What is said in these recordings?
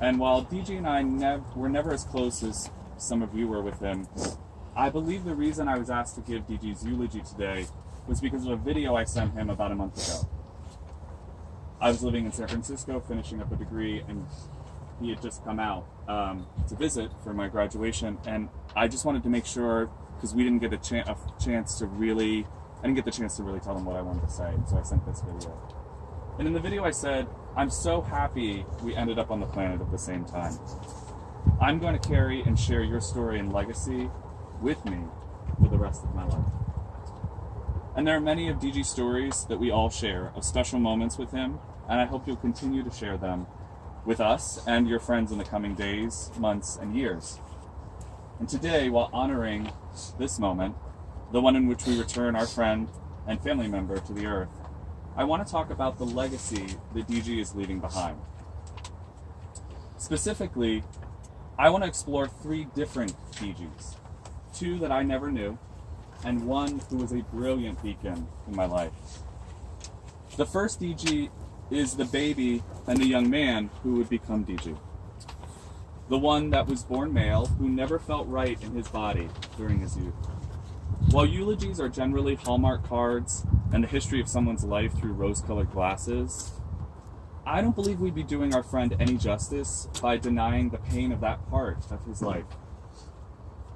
And while DeeGee and I were never as close as some of you were with him, I believe the reason I was asked to give DeeGee's eulogy today was because of a video I sent him about a month ago. I was living in San Francisco, finishing up a degree, and he had just come out to visit for my graduation, and I just wanted to make sure, because we didn't get I didn't get the chance to really tell him what I wanted to say, and so I sent this video. And in the video I said, I'm so happy we ended up on the planet at the same time. I'm going to carry and share your story and legacy with me for the rest of my life. And there are many of DeeGee's stories that we all share, of special moments with him, and I hope you'll continue to share them with us and your friends in the coming days, months, and years. And today, while honoring this moment, the one in which we return our friend and family member to the earth, I want to talk about the legacy that DeeGee is leaving behind. Specifically, I want to explore 3 different DeeGees, 2 that I never knew, and 1 who was a brilliant beacon in my life. The first DeeGee is the baby and the young man who would become DeeGee. The one that was born male, who never felt right in his body during his youth. While eulogies are generally Hallmark cards and the history of someone's life through rose-colored glasses, I don't believe we'd be doing our friend any justice by denying the pain of that part of his life.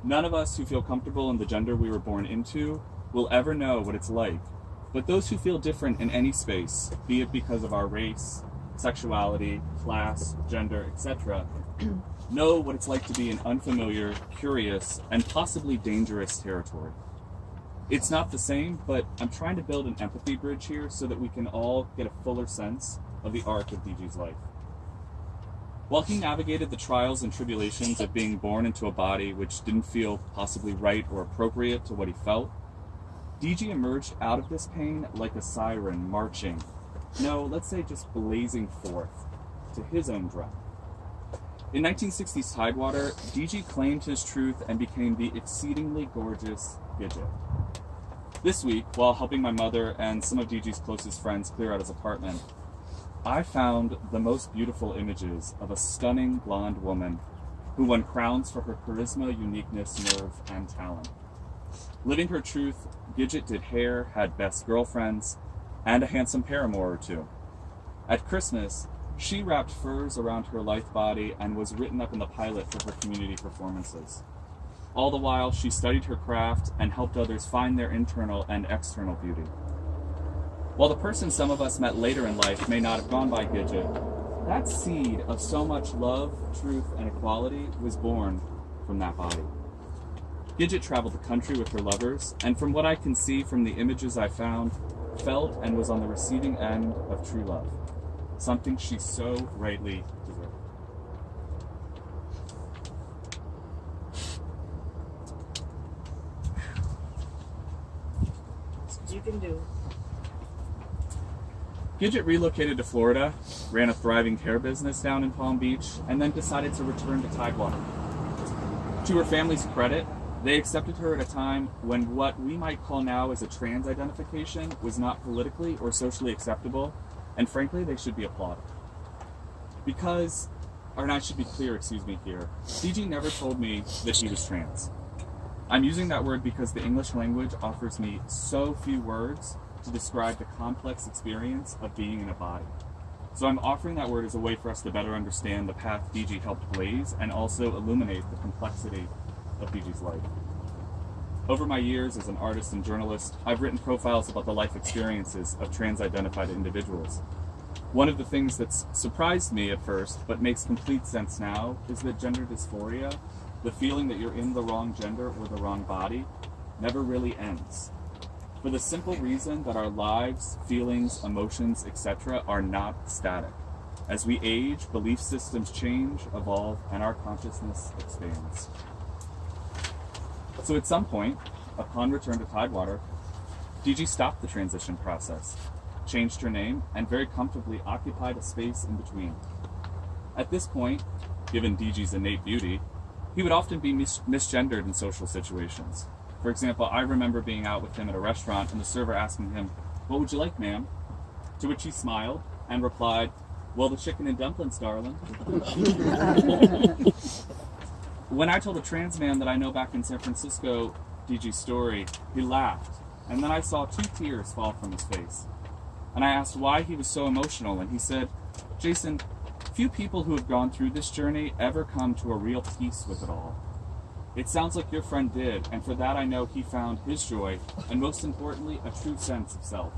None of us who feel comfortable in the gender we were born into will ever know what it's like, but those who feel different in any space, be it because of our race, sexuality, class, gender, etc., know what it's like to be in unfamiliar, curious, and possibly dangerous territory. It's not the same, but I'm trying to build an empathy bridge here so that we can all get a fuller sense of the arc of DeeGee's life. While he navigated the trials and tribulations of being born into a body which didn't feel possibly right or appropriate to what he felt, DeeGee emerged out of this pain like a siren marching, let's say just blazing forth, to his own drum. In 1960's Tidewater, DeeGee claimed his truth and became the exceedingly gorgeous Gidget. This week, while helping my mother and some of DeeGee's closest friends clear out his apartment, I found the most beautiful images of a stunning blonde woman who won crowns for her charisma, uniqueness, nerve, and talent. Living her truth, Gidget did hair, had best girlfriends, and a handsome paramour or 2. At Christmas, she wrapped furs around her lithe body and was written up in the pilot for her community performances. All the while, she studied her craft and helped others find their internal and external beauty. While the person some of us met later in life may not have gone by Gidget, that seed of so much love, truth, and equality was born from that body. Gidget traveled the country with her lovers, and from what I can see from the images I found, felt and was on the receiving end of true love, something she so rightly deserved. You can do. Gidget relocated to Florida, ran a thriving hair business down in Palm Beach, and then decided to return to Tidewater. To her family's credit, they accepted her at a time when what we might call now as a trans identification was not politically or socially acceptable, and frankly, they should be applauded. I should be clear here, DeeGee never told me that he was trans. I'm using that word because the English language offers me so few words to describe the complex experience of being in a body. So I'm offering that word as a way for us to better understand the path DeeGee helped blaze and also illuminate the complexity of DeeGee's life. Over my years as an artist and journalist, I've written profiles about the life experiences of trans-identified individuals. One of the things that's surprised me at first, but makes complete sense now, is that gender dysphoria, the feeling that you're in the wrong gender or the wrong body, never really ends. For the simple reason that our lives, feelings, emotions, etc. are not static. As we age, belief systems change, evolve, and our consciousness expands. So at some point, upon return to Tidewater, DeeGee stopped the transition process, changed her name, and very comfortably occupied a space in between. At this point, given DeeGee's innate beauty, he would often be misgendered in social situations. For example, I remember being out with him at a restaurant and the server asking him, "What would you like, ma'am?" To which he smiled and replied, Well, the chicken and dumplings, darling. When I told a trans man that I know back in San Francisco DeeGee's story, he laughed, and then I saw 2 tears fall from his face. And I asked why he was so emotional, and he said, Jason, few people who have gone through this journey ever come to a real peace with it all. It sounds like your friend did, and for that I know he found his joy, and most importantly, a true sense of self.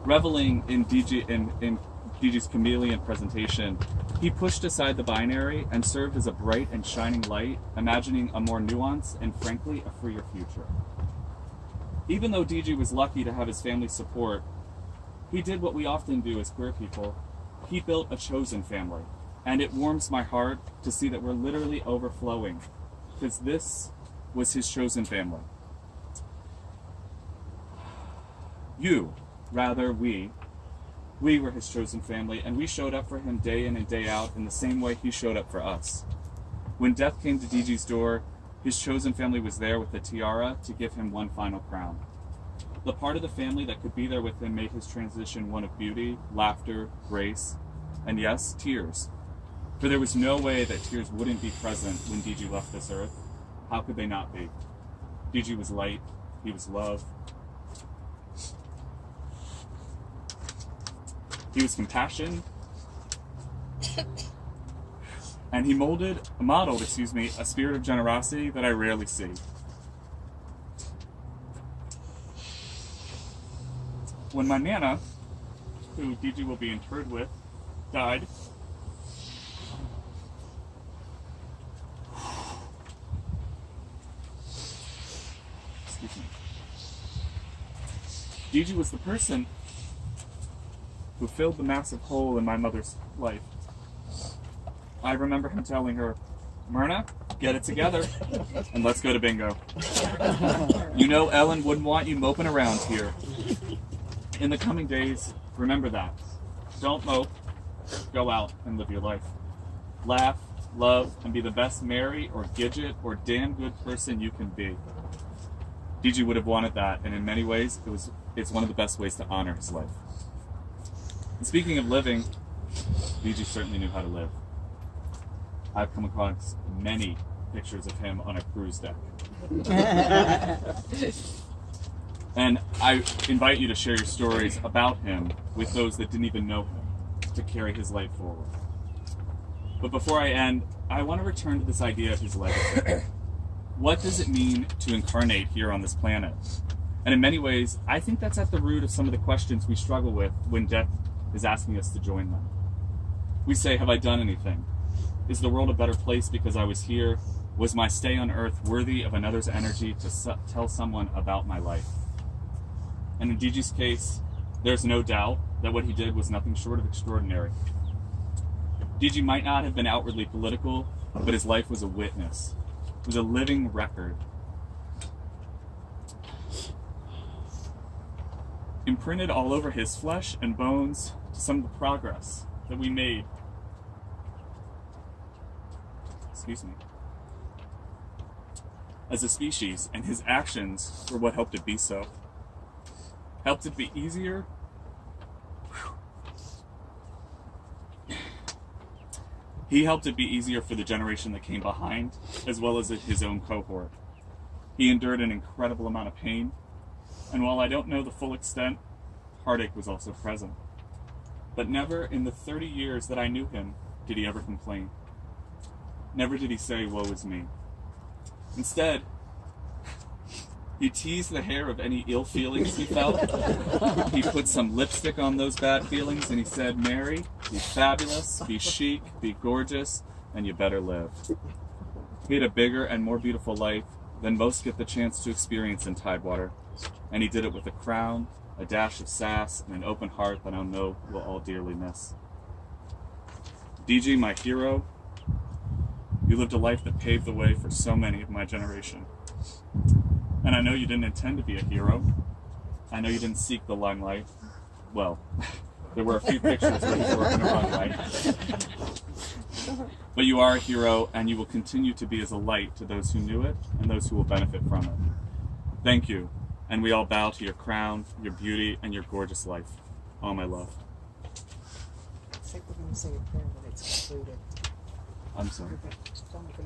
Reveling in DeeGee's chameleon presentation, he pushed aside the binary and served as a bright and shining light, imagining a more nuanced and frankly a freer future. Even though DeeGee was lucky to have his family's support, he did what we often do as queer people. He built a chosen family, and it warms my heart to see that we're literally overflowing, because this was his chosen family. We were his chosen family, and we showed up for him day in and day out in the same way he showed up for us. When death came to DeeGee's door, his chosen family was there with the tiara to give him one final crown. The part of the family that could be there with him made his transition one of beauty, laughter, grace, and yes, tears. For there was no way that tears wouldn't be present when DeeGee left this earth. How could they not be? DeeGee was light, he was love, he was compassion, and he modeled a spirit of generosity that I rarely see. When my Nana, who DeeGee will be interred with, died, DeeGee was the person who filled the massive hole in my mother's life. I remember him telling her, Myrna, get it together, and let's go to bingo. You know Ellen wouldn't want you moping around here. In the coming days, remember that. Don't mope, go out and live your life. Laugh, love, and be the best Mary or Gidget or damn good person you can be. DeeGee would have wanted that, and in many ways, it's one of the best ways to honor his life. And speaking of living, DeeGee certainly knew how to live. I've come across many pictures of him on a cruise deck. And I invite you to share your stories about him with those that didn't even know him, to carry his light forward. But before I end, I want to return to this idea of his legacy. What does it mean to incarnate here on this planet? And in many ways, I think that's at the root of some of the questions we struggle with when death is asking us to join them. We say, have I done anything? Is the world a better place because I was here? Was my stay on earth worthy of another's energy to tell someone about my life? And in DeeGee's case, there's no doubt that what he did was nothing short of extraordinary. DeeGee might not have been outwardly political, but his life was a witness. It was a living record. Imprinted all over his flesh and bones to some of the progress that we made. As a species, and his actions were what helped it be so. Helped it be easier. He helped it be easier for the generation that came behind, as well as his own cohort. He endured an incredible amount of pain, and while I don't know the full extent, heartache was also present. But never in the 30 years that I knew him did he ever complain. Never did he say, woe is me. Instead, he teased the hair of any ill feelings he felt. He put some lipstick on those bad feelings, and he said, Mary, be fabulous, be chic, be gorgeous, and you better live. He had a bigger and more beautiful life than most get the chance to experience in Tidewater, and he did it with a crown, a dash of sass, and an open heart that I know we'll all dearly miss. DeeGee, my hero, you lived a life that paved the way for so many of my generation. And I know you didn't intend to be a hero. I know you didn't seek the limelight. Well, there were a few pictures where you were in a runway. But you are a hero, and you will continue to be as a light to those who knew it and those who will benefit from it. Thank you, and we all bow to your crown, your beauty, and your gorgeous life. All my love. when you say a prayer when it's completed. I'm sorry. Okay. I'm gonna